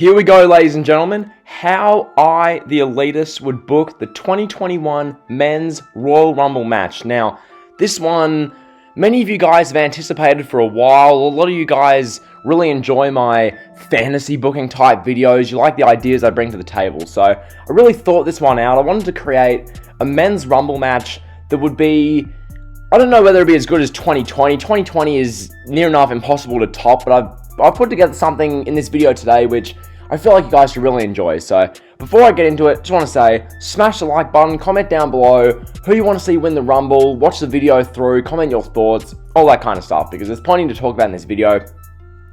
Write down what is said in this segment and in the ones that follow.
Here we go, ladies and gentlemen. How I, the elitist, would book the 2021 Men's Royal Rumble match. Now, this one, many of you guys have anticipated for a while. A lot of you guys really enjoy my fantasy booking type videos. You like the ideas I bring to the table. So I really thought this one out. I wanted to create a Men's Rumble match that would be, I don't know whether it'd be as good as 2020. 2020 is near enough impossible to top, but I've put together something in this video today which I feel like you guys should really enjoy. So before I get into it, just want to say, smash the like button, comment down below who you want to see win the Rumble, watch the video through, comment your thoughts, all that kind of stuff, because there's plenty to talk about in this video.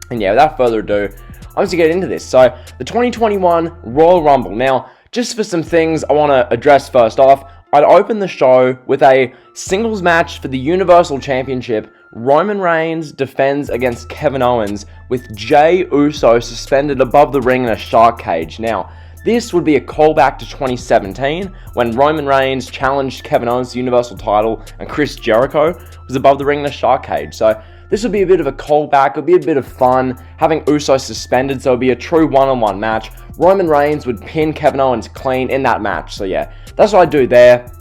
And yeah, without further ado, I'm just going to get into this. So the 2021 Royal Rumble. Now, just for some things I want to address first off, I'd open the show with a singles match for the Universal Championship. Roman Reigns defends against Kevin Owens with Jey Uso suspended above the ring in a shark cage. Now, this would be a callback to 2017 when Roman Reigns challenged Kevin Owens to the Universal title and Chris Jericho was above the ring in a shark cage. So this would be a bit of a callback, it would be a bit of fun, having Uso suspended, so it would be a true one-on-one match. Roman Reigns would pin Kevin Owens clean in that match, so yeah, that's what I'd do there.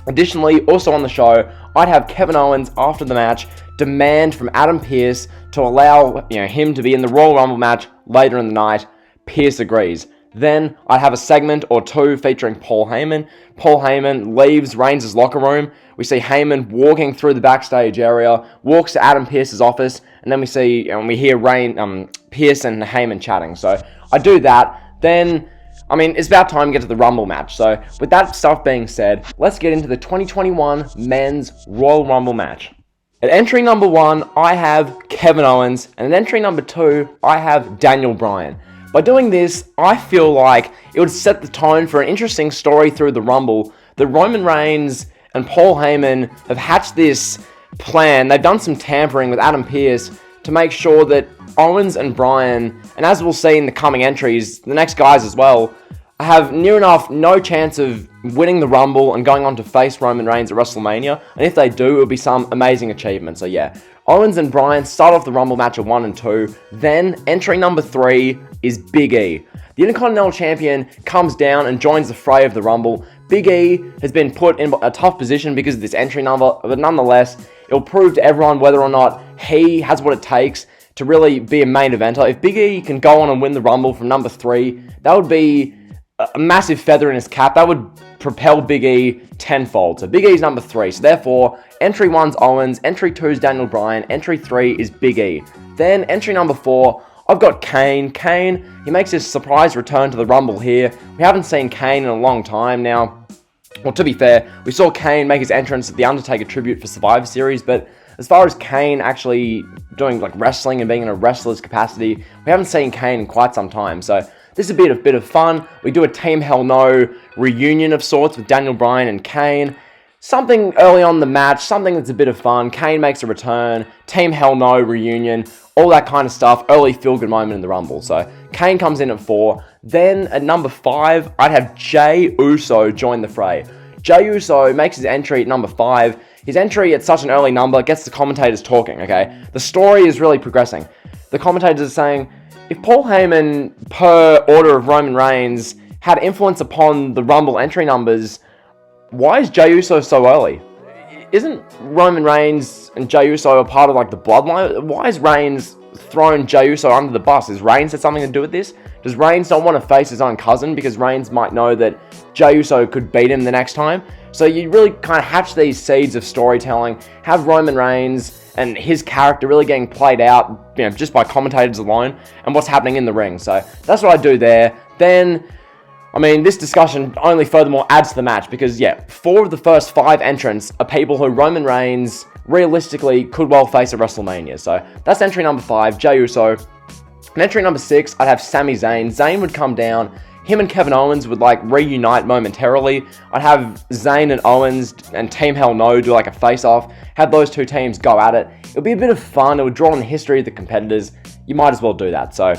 Additionally, also on the show, I'd have Kevin Owens, after the match, demand from Adam Pearce to allow him to be in the Royal Rumble match later in the night. Pearce agrees. Then I'd have a segment or two featuring Paul Heyman. Paul Heyman leaves Reigns' locker room. We see Heyman walking through the backstage area, walks to Adam Pearce's office, and then we hear Pearce and Heyman chatting. So I do that. Then, it's about time to get to the Rumble match. So with that stuff being said, let's get into the 2021 Men's Royal Rumble match. At entry number 1, I have Kevin Owens, and at entry number 2, I have Daniel Bryan. By doing this, I feel like it would set the tone for an interesting story through the Rumble. The Roman Reigns and Paul Heyman have hatched this plan. They've done some tampering with Adam Pearce to make sure that Owens and Bryan, and as we'll see in the coming entries, the next guys as well, have near enough no chance of winning the Rumble and going on to face Roman Reigns at WrestleMania. And if they do, it'll be some amazing achievement. So yeah, Owens and Bryan start off the Rumble match at 1 and 2. Then, entry number 3 is Big E. The Intercontinental Champion comes down and joins the fray of the Rumble. Big E has been put in a tough position because of this entry number, but nonetheless, it'll prove to everyone whether or not he has what it takes to really be a main eventer. If Big E can go on and win the Rumble from number 3, that would be a massive feather in his cap. That would propel Big E tenfold. So Big E's number 3. So therefore, entry 1's Owens, entry 2's Daniel Bryan, entry 3 is Big E. Then entry number 4, I've got Kane. Kane, he makes his surprise return to the Rumble here. We haven't seen Kane in a long time now. Well, to be fair, we saw Kane make his entrance at the Undertaker tribute for Survivor Series, but as far as Kane actually doing wrestling and being in a wrestler's capacity, we haven't seen Kane in quite some time. So this is a bit of fun. We do a Team Hell No reunion of sorts with Daniel Bryan and Kane. Something early on in the match, something that's a bit of fun. Kane makes a return, Team Hell No reunion, all that kind of stuff. Early feel-good moment in the Rumble. So Kane comes in at 4. Then at number 5, I'd have Jey Uso join the fray. Jey Uso makes his entry at number 5. His entry at such an early number gets the commentators talking, okay? The story is really progressing. The commentators are saying, if Paul Heyman, per order of Roman Reigns, had influence upon the Rumble entry numbers, why is Jey Uso so early? Isn't Roman Reigns and Jey Uso a part of the bloodline? Why is Reigns thrown Jey Uso under the bus? Has Reigns had something to do with this? Does Reigns not want to face his own cousin because Reigns might know that Jey Uso could beat him the next time? So you really kind of hatch these seeds of storytelling, have Roman Reigns and his character really getting played out, just by commentators alone, and what's happening in the ring. So that's what I do there. Then, this discussion only furthermore adds to the match because, 4 of the first 5 entrants are people who Roman Reigns realistically could well face at WrestleMania. So that's entry number 5, Jey Uso. And entry number 6, I'd have Sami Zayn. Zayn would come down. Him and Kevin Owens would reunite momentarily. I'd have Zayn and Owens and Team Hell No do a face-off. Have those two teams go at it. It would be a bit of fun. It would draw on the history of the competitors. You might as well do that. So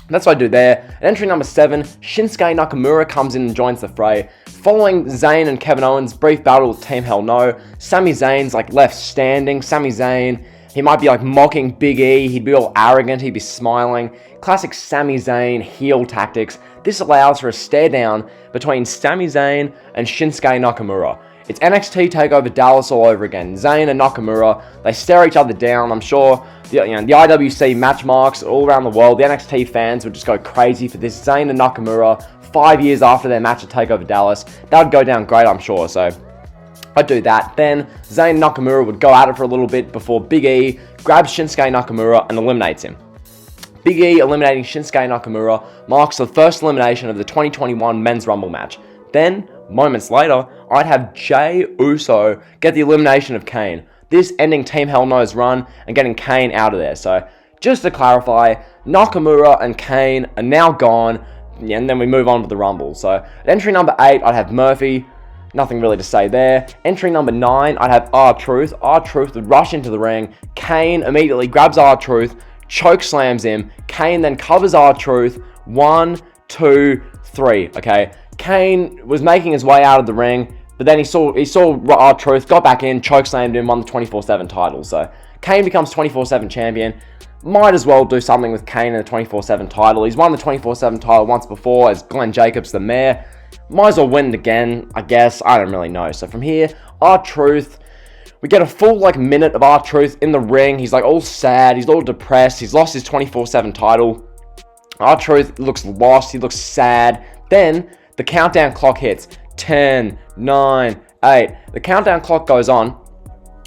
that's what I do there. At entry number 7, Shinsuke Nakamura comes in and joins the fray. Following Zayn and Kevin Owens' brief battle with Team Hell No, Sami Zayn's left standing. Sami Zayn He might be like mocking Big E, he'd be all arrogant, he'd be smiling. Classic Sami Zayn heel tactics. This allows for a stare down between Sami Zayn and Shinsuke Nakamura. It's NXT TakeOver Dallas all over again. Zayn and Nakamura, they stare each other down. I'm sure the IWC match marks all around the world, the NXT fans would just go crazy for this. Zayn and Nakamura, 5 years after their match at TakeOver Dallas, that would go down great, I'm sure. So I'd do that. Then Zayn and Nakamura would go at it for a little bit before Big E grabs Shinsuke Nakamura and eliminates him. Big E eliminating Shinsuke Nakamura marks the first elimination of the 2021 Men's Rumble match. Then, moments later, I'd have Jey Uso get the elimination of Kane. This ending Team Hell No's run and getting Kane out of there. So, just to clarify, Nakamura and Kane are now gone, and then we move on to the Rumble. So, at entry number 8, I'd have Murphy. Nothing really to say there. Entry number 9, I'd have R-Truth. R-Truth would rush into the ring. Kane immediately grabs R-Truth, choke slams him. Kane then covers R-Truth. 1, 2, 3. Okay. Kane was making his way out of the ring, but then he saw R-Truth, got back in, choke slammed him, won the 24/7 title. So Kane becomes 24/7 champion. Might as well do something with Kane in the 24/7 title. He's won the 24/7 title once before as Glenn Jacobs, the mayor. Might as well win it again, I guess. I don't really know. So from here, R-Truth, we get a full minute of R-Truth in the ring. He's all sad, he's all depressed, he's lost his 24/7 title. R-Truth looks lost, he looks sad. Then the countdown clock hits. 10, 9, 8. The countdown clock goes on,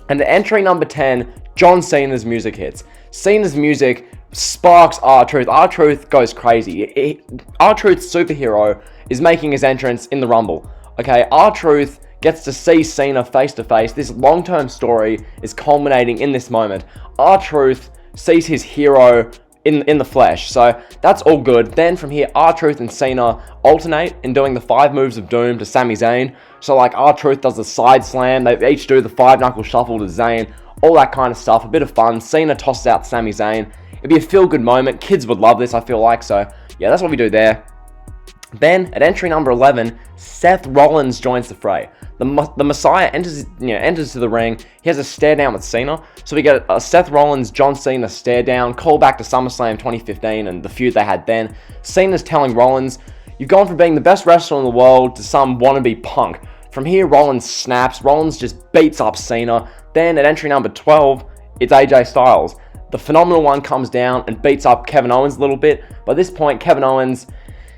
and at entry number 10, John Cena's music hits. Cena's music sparks R-Truth. R-Truth goes crazy. R-Truth's superhero is making his entrance in the Rumble. Okay, R-Truth gets to see Cena face to face. This long-term story is culminating in this moment. R-Truth sees his hero in the flesh. So that's all good. Then from here, R-Truth and Cena alternate in doing the 5 moves of doom to Sami Zayn. So R-Truth does the side slam. They each do the 5-knuckle shuffle to Zayn. All that kind of stuff. A bit of fun. Cena tosses out Sami Zayn. It'd be a feel-good moment. Kids would love this, I feel like. So yeah, that's what we do there. Then at entry number 11, Seth Rollins joins the fray. The Messiah enters to the ring. He has a stare down with Cena. So we get a Seth Rollins, John Cena stare down. Call back to SummerSlam 2015 and the feud they had then. Cena's telling Rollins, "You've gone from being the best wrestler in the world to some wannabe punk." From here, Rollins snaps. Rollins just beats up Cena. Then at entry number 12, it's AJ Styles. The Phenomenal One comes down and beats up Kevin Owens a little bit. By this point, Kevin Owens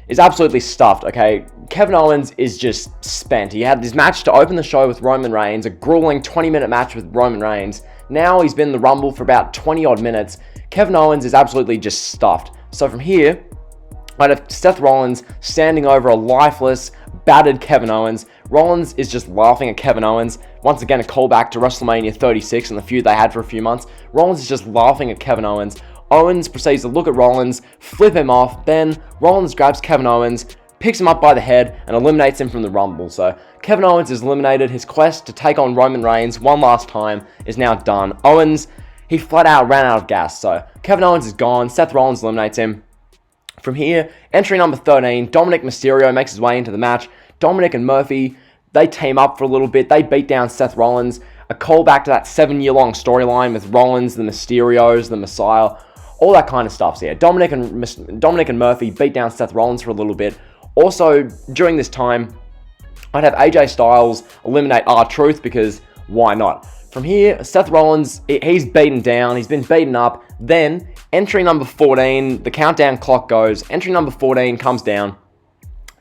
is absolutely stuffed, okay? Kevin Owens is just spent. He had this match to open the show with Roman Reigns, a grueling 20-minute match with Roman Reigns. Now he's been in the Rumble for about 20-odd minutes. Kevin Owens is absolutely just stuffed. So from here, I'd have Seth Rollins standing over a lifeless, battered Kevin Owens. Rollins is just laughing at Kevin Owens. Once again, a callback to WrestleMania 36 and the feud they had for a few months. Rollins is just laughing at Kevin Owens. Owens proceeds to look at Rollins, flip him off. Then Rollins grabs Kevin Owens, picks him up by the head, and eliminates him from the Rumble. So Kevin Owens is eliminated. His quest to take on Roman Reigns one last time is now done. Owens, he flat out ran out of gas. So Kevin Owens is gone. Seth Rollins eliminates him. From here, entry number 13, Dominic Mysterio makes his way into the match. Dominic and Murphy, they team up for a little bit. They beat down Seth Rollins. A callback to that 7-year-long storyline with Rollins, the Mysterios, the Messiah, all that kind of stuff. So yeah, Dominic and Murphy beat down Seth Rollins for a little bit. Also, during this time, I'd have AJ Styles eliminate R-Truth because why not? From here, Seth Rollins, he's beaten down. He's been beaten up. Then, entry number 14, the countdown clock goes. Entry number 14 comes down.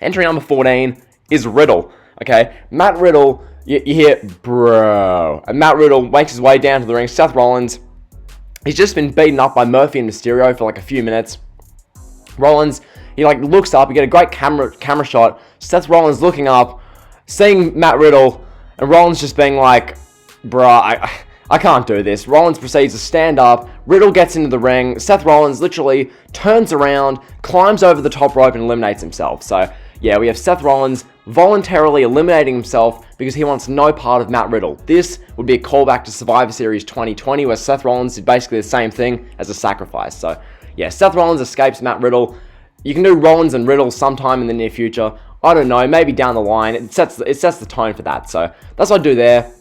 Entry number 14 is Riddle. Okay, Matt Riddle, you hear, bro. And Matt Riddle makes his way down to the ring. Seth Rollins, he's just been beaten up by Murphy and Mysterio for a few minutes. Rollins, he looks up. You get a great camera shot. Seth Rollins looking up, seeing Matt Riddle, and Rollins just being like, bruh, I can't do this. Rollins proceeds to stand up. Riddle gets into the ring. Seth Rollins literally turns around, climbs over the top rope, and eliminates himself. So, yeah, we have Seth Rollins voluntarily eliminating himself because he wants no part of Matt Riddle. This would be a callback to Survivor Series 2020 where Seth Rollins did basically the same thing as a sacrifice. So, yeah, Seth Rollins escapes Matt Riddle. You can do Rollins and Riddle sometime in the near future. I don't know, maybe down the line. It sets the tone for that. So, that's what I do there.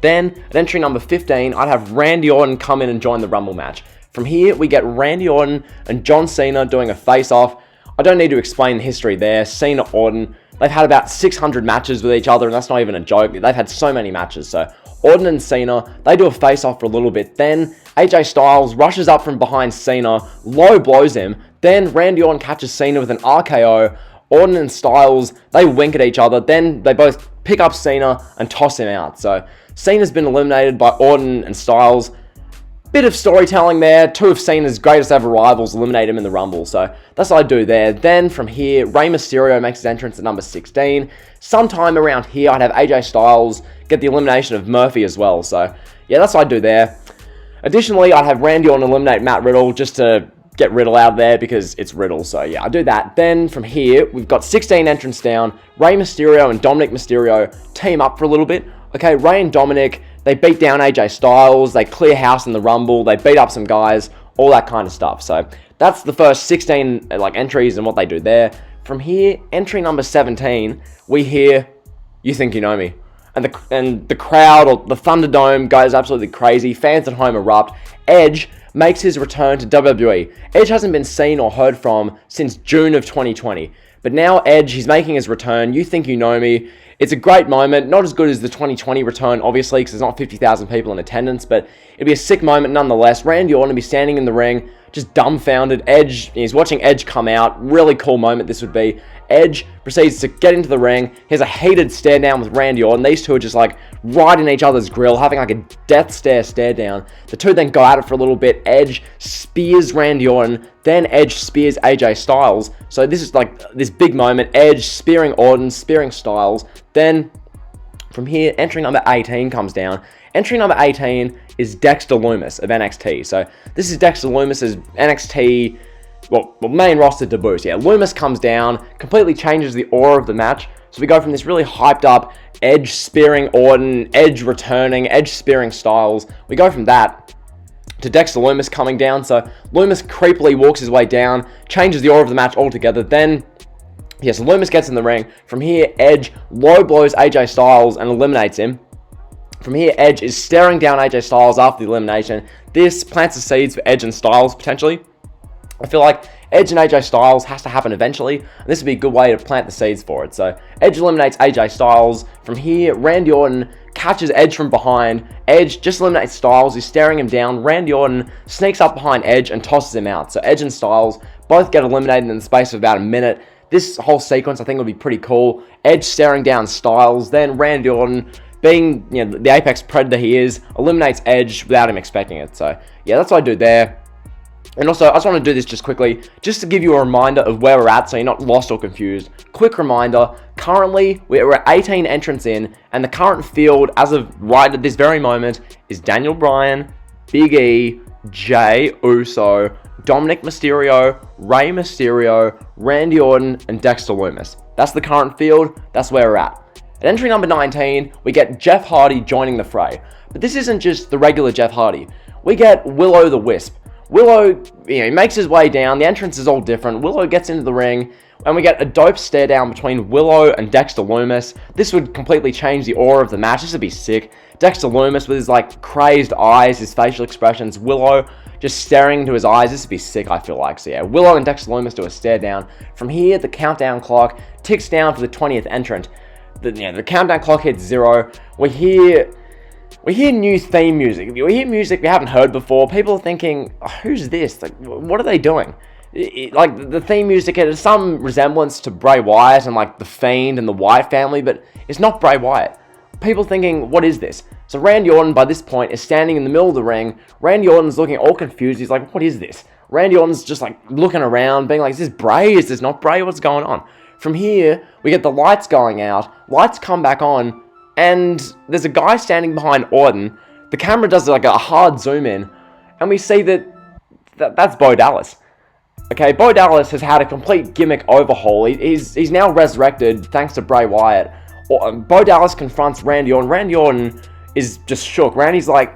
Then, at entry number 15, I'd have Randy Orton come in and join the Rumble match. From here, we get Randy Orton and John Cena doing a face-off. I don't need to explain the history there. Cena, Orton, they've had about 600 matches with each other, and that's not even a joke. They've had so many matches, so Orton and Cena, they do a face-off for a little bit. Then, AJ Styles rushes up from behind Cena, low blows him. Then, Randy Orton catches Cena with an RKO. Orton and Styles, they wink at each other. Then, they both pick up Cena and toss him out. So, Cena's been eliminated by Orton and Styles. Bit of storytelling there. Two of Cena's greatest ever rivals eliminate him in the Rumble. So that's what I do there. Then from here, Rey Mysterio makes his entrance at number 16. Sometime around here, I'd have AJ Styles get the elimination of Murphy as well. So yeah, that's what I do there. Additionally, I'd have Randy Orton eliminate Matt Riddle just to get Riddle out there because it's Riddle. So yeah, I do that. Then from here, we've got 16 entrants down. Rey Mysterio and Dominic Mysterio team up for a little bit. Okay, Rey and Dominic, they beat down AJ Styles, they clear house in the Rumble, they beat up some guys, all that kind of stuff. So that's the first 16 entries and what they do there. From here, entry number 17, we hear, "You Think You Know Me." And the crowd, or the Thunderdome, goes absolutely crazy. Fans at home erupt. Edge makes his return to WWE. Edge hasn't been seen or heard from since June of 2020. But now Edge, he's making his return. "You Think You Know Me." It's a great moment, not as good as the 2020 return, obviously, because there's not 50,000 people in attendance, but it'd be a sick moment nonetheless. Randy Orton would be standing in the ring, just dumbfounded. Edge, he's watching Edge come out. Really cool moment this would be. Edge proceeds to get into the ring. He has a heated stare down with Randy Orton. These two are just like right in each other's grill, having like a death stare down. The two then go at it for a little bit. Edge spears Randy Orton. Then Edge spears AJ Styles. So this is like this big moment. Edge spearing Orton, spearing Styles. Then from here, entry number 18 comes down. Entry number 18 is Dexter Lumis of NXT. So this is Dexter Lumis's NXT, well, main roster debut. So yeah, Lumis comes down, completely changes the aura of the match. So we go from this really hyped up Edge spearing Orton, Edge returning, Edge spearing Styles. We go from that to Dexter Lumis coming down. So Lumis creepily walks his way down, changes the aura of the match altogether. Then, yes, Lumis gets in the ring. From here, Edge low blows AJ Styles and eliminates him. From here, Edge is staring down AJ Styles after the elimination. This plants the seeds for Edge and Styles, potentially. I feel like Edge and AJ Styles has to happen eventually, and this would be a good way to plant the seeds for it. So, Edge eliminates AJ Styles. From here, Randy Orton catches Edge from behind. Edge just eliminates Styles. He's staring him down. Randy Orton sneaks up behind Edge and tosses him out. So, Edge and Styles both get eliminated in the space of about a minute. This whole sequence, I think, would be pretty cool. Edge staring down Styles. Then Randy Orton, being the apex predator he is, eliminates Edge without him expecting it. So, yeah, that's what I do there. And also, I just want to do this just quickly, just to give you a reminder of where we're at so you're not lost or confused. Quick reminder, currently we're at 18 entrants in, and the current field, as of right at this very moment, is Daniel Bryan, Big E, Jey Uso, Dominic Mysterio, Rey Mysterio, Randy Orton, and Dexter Lumis. That's the current field, that's where we're at. At entry number 19, we get Jeff Hardy joining the fray. But this isn't just the regular Jeff Hardy. We get Will-O-the-Wisp. Willow, he makes his way down. The entrance is all different. Willow gets into the ring, and we get a dope stare down between Willow and Dexter Lumis. This would completely change the aura of the match. This would be sick. Dexter Lumis with his crazed eyes, his facial expressions. Willow just staring into his eyes. This would be sick, I feel like. So yeah, Willow and Dexter Lumis do a stare down. From here, the countdown clock ticks down for the 20th entrant. The countdown clock hits 0. We hear new theme music. We hear music we haven't heard before. People are thinking, oh, who's this? What are they doing? The theme music has some resemblance to Bray Wyatt and the Fiend and the Wyatt family, but it's not Bray Wyatt. People thinking, what is this? So Randy Orton, by this point, is standing in the middle of the ring. Randy Orton's looking all confused. He's like, what is this? Randy Orton's just looking around, being like, is this Bray? Is this not Bray? What's going on? From here, we get the lights going out. Lights come back on. And there's a guy standing behind Orton. The camera does a hard zoom in, and we see that's Bo Dallas. Okay, Bo Dallas has had a complete gimmick overhaul. He's now resurrected thanks to Bray Wyatt. Bo Dallas confronts Randy Orton. Randy Orton is just shook. Randy's like,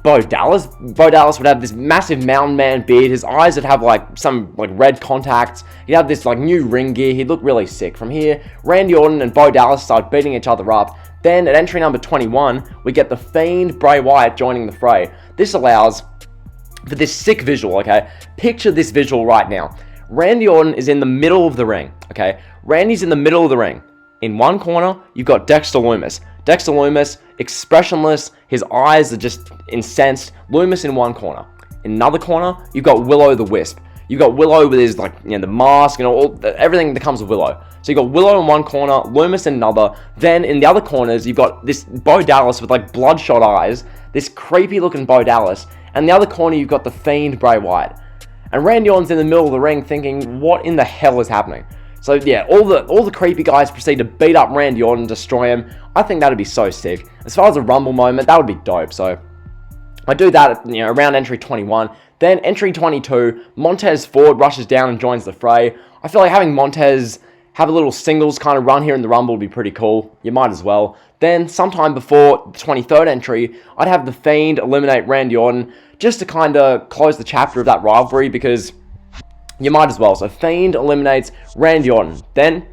Bo Dallas. Bo Dallas would have this massive mountain man beard. His eyes would have like some like red contacts. He'd have this like new ring gear. He'd look really sick. From here, Randy Orton and Bo Dallas start beating each other up. Then at entry number 21, we get the Fiend Bray Wyatt joining the fray. This allows for this sick visual, okay? Picture this visual right now. Randy Orton is in the middle of the ring, okay? Randy's in the middle of the ring. In one corner, you've got Dexter Lumis. Dexter Lumis, expressionless, his eyes are just incensed. Lumis in one corner. In another corner, you've got Willow the Wisp. You've got Willow with his, like, you know, the mask and everything that comes with Willow. So you've got Willow in one corner, Lumis in another. Then in the other corners, you've got this Bo Dallas with, like, bloodshot eyes. This creepy looking Bo Dallas. And in the other corner, you've got the Fiend Bray Wyatt. And Randy Orton's in the middle of the ring thinking, what in the hell is happening? So yeah, all the creepy guys proceed to beat up Randy Orton and destroy him. I think that'd be so sick. As far as a Rumble moment, that would be dope. So I do that, you know, around entry 21. Then entry 22, Montez Ford rushes down and joins the fray. I feel like having Montez have a little singles kind of run here in the Rumble would be pretty cool. You might as well. Then sometime before the 23rd entry, I'd have the Fiend eliminate Randy Orton just to kind of close the chapter of that rivalry, because you might as well. So Fiend eliminates Randy Orton. Then,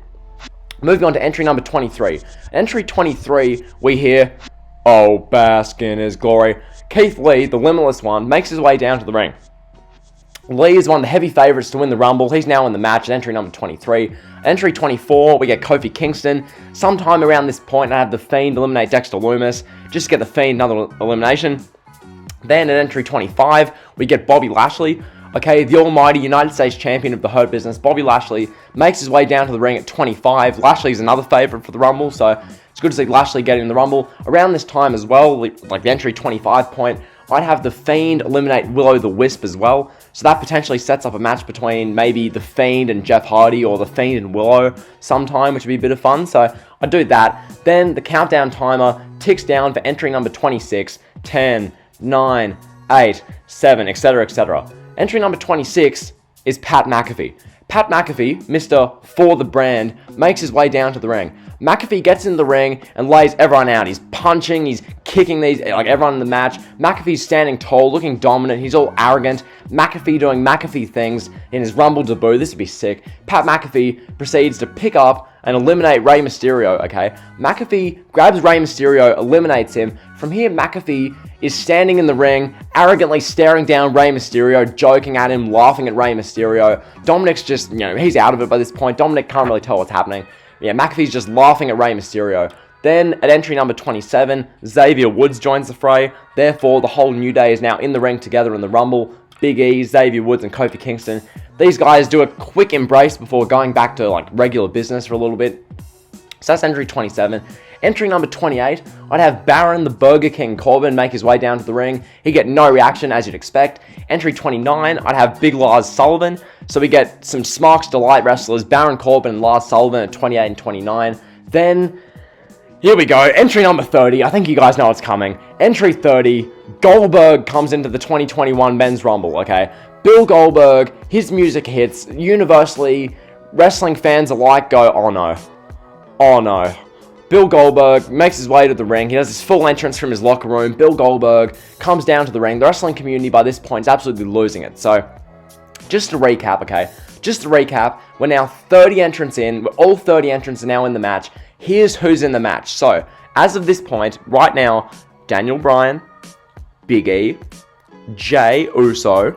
moving on to entry number 23. Entry 23, we hear, "Oh, bask in his glory." Keith Lee, the limitless one, makes his way down to the ring. Lee is one of the heavy favourites to win the Rumble. He's now in the match at entry number 23. Entry 24, we get Kofi Kingston. Sometime around this point, I have the Fiend eliminate Dexter Lumis, just to get the Fiend another elimination. Then at entry 25, we get Bobby Lashley. Okay, the almighty United States champion of the Hurt Business, Bobby Lashley, makes his way down to the ring at 25. Lashley's another favourite for the Rumble, so it's good to see Lashley getting in the Rumble. Around this time as well, like the entry 25 point, I'd have the Fiend eliminate Willow the Wisp as well. So that potentially sets up a match between maybe the Fiend and Jeff Hardy, or the Fiend and Willow sometime, which would be a bit of fun. So I'd do that. Then the countdown timer ticks down for entry number 26, 10, 9, 8, 7, etc., etc. Entry number 26 is Pat McAfee. Pat McAfee, Mr. For the Brand, makes his way down to the ring. McAfee gets in the ring and lays everyone out. He's punching, he's kicking like everyone in the match. McAfee's standing tall, looking dominant. He's all arrogant. McAfee doing McAfee things in his Rumble debut. This would be sick. Pat McAfee proceeds to pick up and eliminate Rey Mysterio, okay? McAfee grabs Rey Mysterio, eliminates him. From here, McAfee is standing in the ring, arrogantly staring down Rey Mysterio, joking at him, laughing at Rey Mysterio. Dominic's just, you know, he's out of it by this point. Dominic can't really tell what's happening. Yeah, McAfee's just laughing at Rey Mysterio. Then, at entry number 27, Xavier Woods joins the fray. Therefore, the whole New Day is now in the ring together in the Rumble. Big E, Xavier Woods, and Kofi Kingston. These guys do a quick embrace before going back to like regular business for a little bit. So that's entry 27. Entry number 28, I'd have Baron the Burger King Corbin make his way down to the ring. He'd get no reaction, as you'd expect. Entry 29, I'd have Big Lars Sullivan. So we get some Smarks Delight wrestlers, Baron Corbin and Lars Sullivan at 28 and 29. Then, here we go, entry number 30. I think you guys know what's coming. Entry 30, Goldberg comes into the 2021 Men's Rumble, okay? Bill Goldberg, his music hits, universally, wrestling fans alike go, oh no. Oh no. Bill Goldberg makes his way to the ring. He does his full entrance from his locker room. Bill Goldberg comes down to the ring. The wrestling community by this point is absolutely losing it. So, just to recap, okay? Just to recap, we're now 30 entrants in. All 30 entrants are now in the match. Here's who's in the match. So, as of this point, right now, Daniel Bryan, Big E, Jey Uso,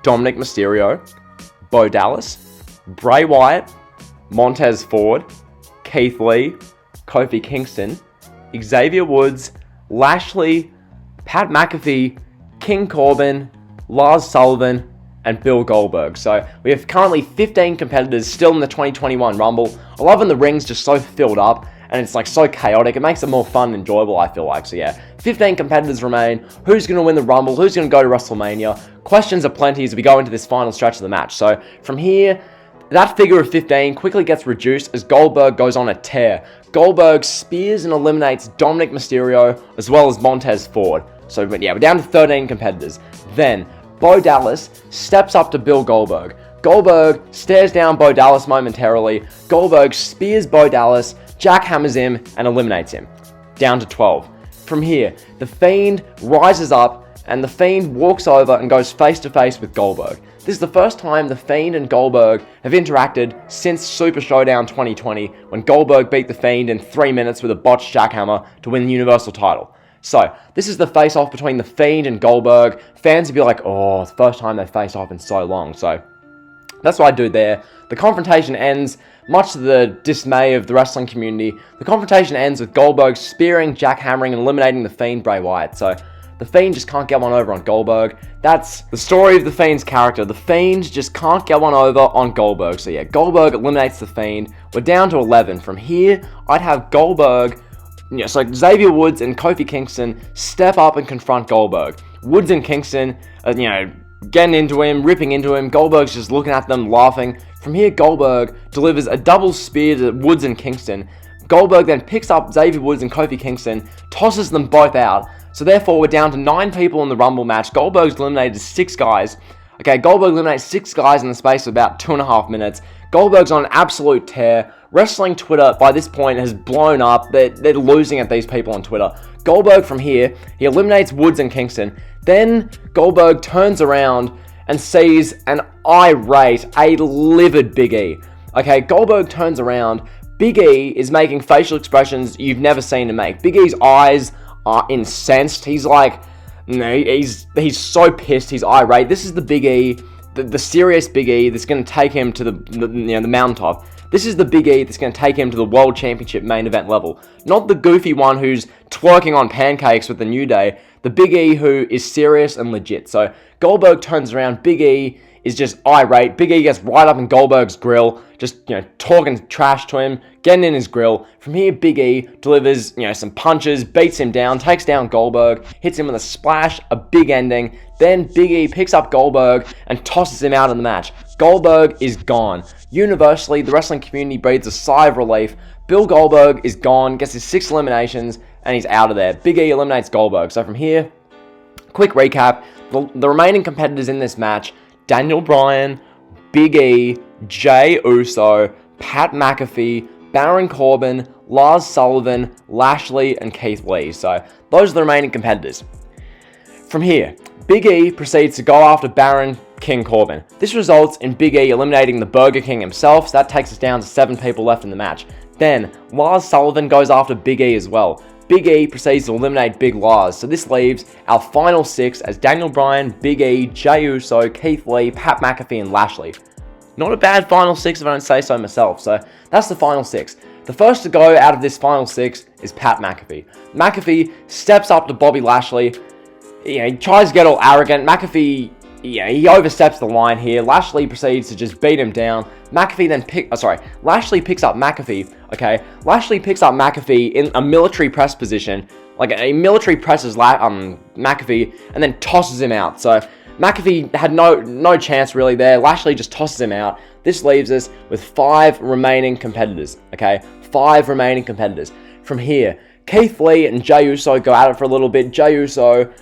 Dominic Mysterio, Bo Dallas, Bray Wyatt, Montez Ford, Keith Lee, Kofi Kingston, Xavier Woods, Lashley, Pat McAfee, King Corbin, Lars Sullivan, and Bill Goldberg. So we have currently 15 competitors still in the 2021 Rumble. I love when the ring's just so filled up and it's like so chaotic. It makes it more fun and enjoyable, I feel like. So yeah, 15 competitors remain. Who's going to win the Rumble? Who's going to go to WrestleMania? Questions are plenty as we go into this final stretch of the match. So from here, that figure of 15 quickly gets reduced as Goldberg goes on a tear. Goldberg spears and eliminates Dominic Mysterio as well as Montez Ford. So yeah, we're down to 13 competitors. Then, Bo Dallas steps up to Bill Goldberg. Goldberg stares down Bo Dallas momentarily. Goldberg spears Bo Dallas, jackhammers him, and eliminates him. Down to 12. from here, the Fiend rises up, and the Fiend walks over and goes face to face with Goldberg. This is the first time the Fiend and Goldberg have interacted since Super Showdown 2020, when Goldberg beat the Fiend in 3 minutes with a botched jackhammer to win the Universal title. So, this is the face-off between the Fiend and Goldberg. Fans would be like, oh, it's the first time they face off in so long. So, that's what I do there. The confrontation ends, much to the dismay of the wrestling community. The confrontation ends with Goldberg spearing, jackhammering, and eliminating the Fiend, Bray Wyatt. So, the Fiend just can't get one over on Goldberg. That's the story of the Fiend's character. The Fiend just can't get one over on Goldberg. So yeah, Goldberg eliminates the Fiend. We're down to 11. From here, I'd have Goldberg, so Xavier Woods and Kofi Kingston step up and confront Goldberg. Woods and Kingston, getting into him, ripping into him. Goldberg's just looking at them, laughing. From here, Goldberg delivers a double spear to Woods and Kingston. Goldberg then picks up Xavier Woods and Kofi Kingston, tosses them both out. So therefore, we're down to 9 people in the Rumble match. Goldberg's eliminated 6 guys. Okay, Goldberg eliminates 6 guys in the space of about 2.5 minutes. Goldberg's on an absolute tear. Wrestling Twitter, by this point, has blown up. They're losing at these people on Twitter. Goldberg, from here, he eliminates Woods and Kingston. Then, Goldberg turns around and sees an irate, a livid Big E. Okay, Goldberg turns around. Big E is making facial expressions you've never seen him make. Big E's eyes are incensed. He's like, he's so pissed. He's irate. This is the Big E, the serious Big E that's going to take him to the mountaintop. This is the Big E that's going to take him to the World Championship main event level. Not the goofy one who's twerking on pancakes with the New Day. The Big E who is serious and legit. So Goldberg turns around. Big E is just irate. Big E gets right up in Goldberg's grill, just, talking trash to him, getting in his grill. From here, Big E delivers, some punches, beats him down, takes down Goldberg, hits him with a splash, a big ending. Then Big E picks up Goldberg and tosses him out of the match. Goldberg is gone. Universally, the wrestling community breathes a sigh of relief. Bill Goldberg is gone, gets his 6 eliminations, and he's out of there. Big E eliminates Goldberg. So from here, quick recap. The remaining competitors in this match: Daniel Bryan, Big E, Jey Uso, Pat McAfee, Baron Corbin, Lars Sullivan, Lashley, and Keith Lee. So those are the remaining competitors. From here, Big E proceeds to go after Baron King Corbin. This results in Big E eliminating the Burger King himself, so that takes us down to 7 people left in the match. Then, Lars Sullivan goes after Big E as well. Big E proceeds to eliminate Big Lars, so this leaves our final 6 as Daniel Bryan, Big E, Jey Uso, Keith Lee, Pat McAfee, and Lashley. Not a bad final 6 if I don't say so myself, so that's the final 6. The first to go out of this final 6 is Pat McAfee. McAfee steps up to Bobby Lashley. He tries to get all arrogant. McAfee, he oversteps the line here. Lashley proceeds to just beat him down. Lashley picks up McAfee, okay? Lashley picks up McAfee in a military press position. Like, a military presses McAfee and then tosses him out. So, McAfee had no chance really there. Lashley just tosses him out. This leaves us with 5 remaining competitors, okay? 5 remaining competitors. From here, Keith Lee and Jey Uso go at it for a little bit. Jey Uso,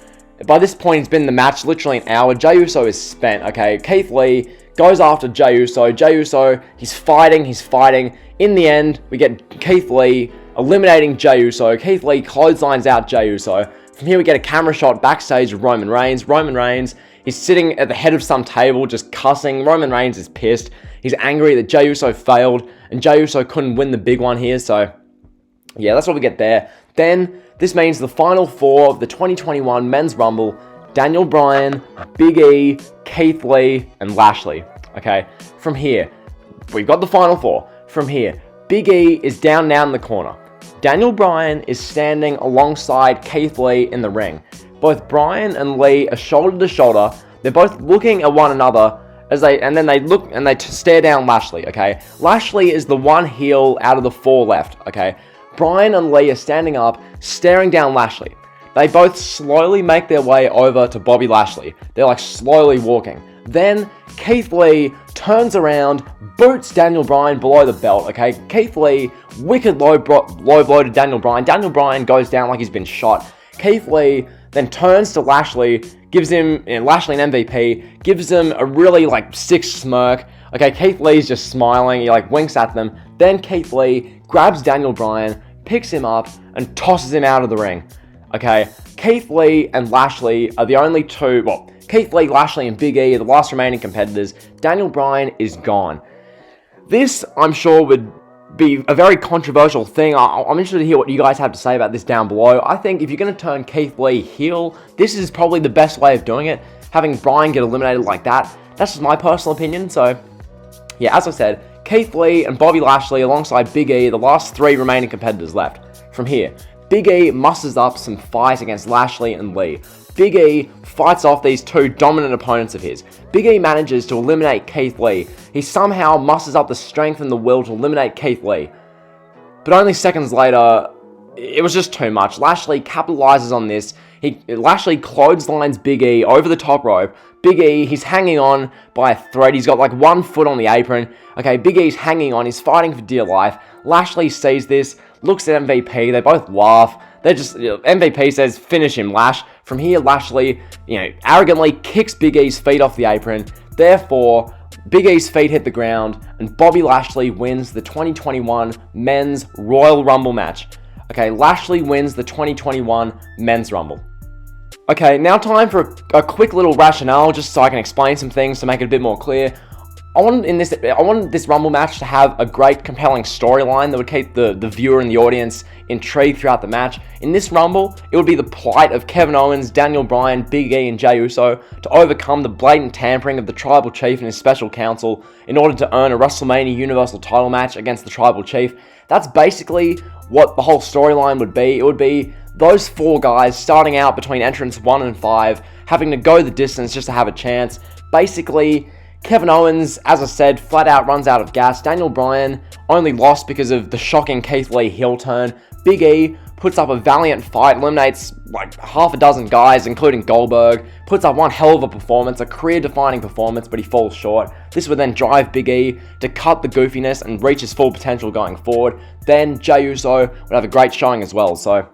by this point, it's been in the match literally an hour. Jey Uso is spent, okay? Keith Lee goes after Jey Uso. Jey Uso, he's fighting. In the end, we get Keith Lee eliminating Jey Uso. Keith Lee clotheslines out Jey Uso. From here, we get a camera shot backstage of Roman Reigns. Roman Reigns, he's sitting at the head of some table just cussing. Roman Reigns is pissed. He's angry that Jey Uso failed, and Jey Uso couldn't win the big one here, so yeah, that's what we get there. Then, this means the final 4 of the 2021 Men's Rumble: Daniel Bryan, Big E, Keith Lee, and Lashley. Okay, from here, we've got the final 4. From here, Big E is down now in the corner. Daniel Bryan is standing alongside Keith Lee in the ring. Both Bryan and Lee are shoulder to shoulder. They're both looking at one another and then they stare down Lashley, okay? Lashley is the one heel out of the 4 left, okay? Bryan and Lee are standing up, staring down Lashley. They both slowly make their way over to Bobby Lashley. They're like slowly walking. Then Keith Lee turns around, boots Daniel Bryan below the belt, okay? Keith Lee, wicked low blow to Daniel Bryan. Daniel Bryan goes down like he's been shot. Keith Lee then turns to Lashley, gives him, Lashley an MVP, gives him a really sick smirk. Okay, Keith Lee's just smiling, he winks at them. Then Keith Lee grabs Daniel Bryan, picks him up, and tosses him out of the ring. Okay, Keith Lee and Lashley are the only two, well, Keith Lee, Lashley, and Big E are the last remaining competitors. Daniel Bryan is gone. This, I'm sure, would be a very controversial thing. I'm interested to hear what you guys have to say about this down below. I think if you're going to turn Keith Lee heel, this is probably the best way of doing it. Having Bryan get eliminated like that, that's just my personal opinion. So, yeah, as I said, Keith Lee and Bobby Lashley alongside Big E, the last three remaining competitors left. From here, Big E musters up some fight against Lashley and Lee. Big E fights off these two dominant opponents of his. Big E manages to eliminate Keith Lee. He somehow musters up the strength and the will to eliminate Keith Lee. But only seconds later, it was just too much. Lashley capitalizes on this. Lashley clotheslines Big E over the top rope. Big E, he's hanging on by a thread. He's got like 1 foot on the apron. Okay, Big E's hanging on. He's fighting for dear life. Lashley sees this, looks at MVP. They both laugh. They're just, MVP says, finish him, Lash. From here, Lashley, arrogantly kicks Big E's feet off the apron. Therefore, Big E's feet hit the ground, and Bobby Lashley wins the 2021 Men's Royal Rumble match. Okay, Lashley wins the 2021 Men's Rumble. Okay, now time for a quick little rationale, just so I can explain some things to make it a bit more clear. I wanted this Rumble match to have a great, compelling storyline that would keep the viewer and the audience intrigued throughout the match. In this Rumble, it would be the plight of Kevin Owens, Daniel Bryan, Big E, and Jey Uso to overcome the blatant tampering of the Tribal Chief and his special counsel in order to earn a WrestleMania Universal title match against the Tribal Chief. That's basically what the whole storyline would be. It would be those four guys starting out between entrants 1 and 5, having to go the distance just to have a chance. Basically, Kevin Owens, as I said, flat out runs out of gas. Daniel Bryan only lost because of the shocking Keith Lee heel turn. Big E puts up a valiant fight, eliminates like half a dozen guys, including Goldberg, puts up one hell of a performance, a career-defining performance, but he falls short. This would then drive Big E to cut the goofiness and reach his full potential going forward. Then Jey Uso would have a great showing as well, so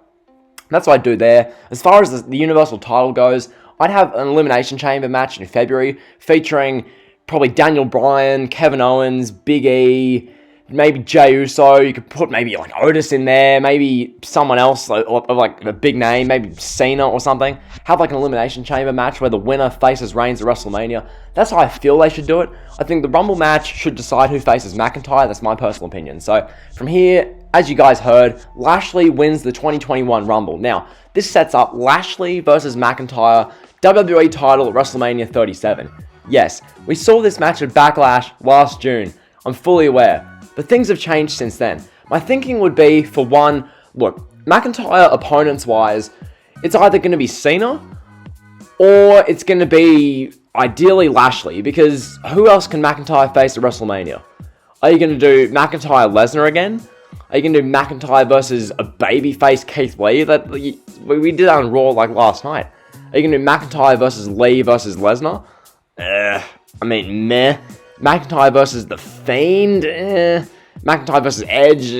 that's what I'd do there. As far as the Universal title goes, I'd have an Elimination Chamber match in February featuring probably Daniel Bryan, Kevin Owens, Big E, maybe Jey Uso. You could put maybe like Otis in there, maybe someone else of like a big name, maybe Cena or something. Have like an Elimination Chamber match where the winner faces Reigns at WrestleMania. That's how I feel they should do it. I think the Rumble match should decide who faces McIntyre. That's my personal opinion. So from here, as you guys heard, Lashley wins the 2021 Rumble. Now, this sets up Lashley versus McIntyre WWE title at WrestleMania 37. Yes, we saw this match at Backlash last June. I'm fully aware. But things have changed since then. My thinking would be, for one, look, McIntyre opponents-wise, it's either going to be Cena or it's going to be, ideally, Lashley, because who else can McIntyre face at WrestleMania? Are you going to do McIntyre-Lesnar again? Are you going to do McIntyre versus a babyface Keith Lee? We did that on Raw like last night. Are you going to do McIntyre versus Lee versus Lesnar? Meh. McIntyre versus The Fiend? McIntyre versus Edge?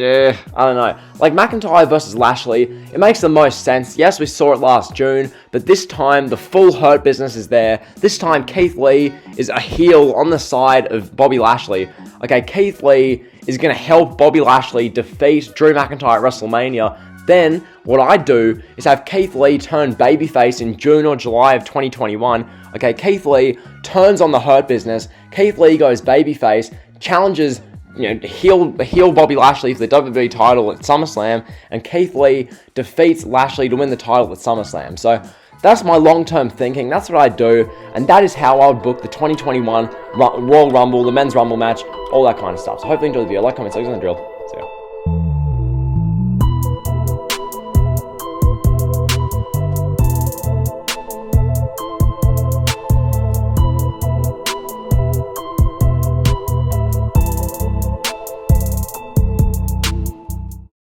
I don't know. Like, McIntyre versus Lashley, it makes the most sense. Yes, we saw it last June, but this time, the full Hurt Business is there. This time, Keith Lee is a heel on the side of Bobby Lashley. Okay, Keith Lee is going to help Bobby Lashley defeat Drew McIntyre at WrestleMania. Then, what I do is have Keith Lee turn babyface in June or July of 2021. Okay, Keith Lee turns on the Hurt Business. Keith Lee goes babyface, challenges, heel Bobby Lashley for the WWE title at SummerSlam, and Keith Lee defeats Lashley to win the title at SummerSlam. So, that's my long-term thinking. That's what I do, and that is how I would book the 2021 Royal Rumble, the Men's Rumble match, all that kind of stuff. So, hopefully you enjoyed the video. Like, comment, subscribe, and drill.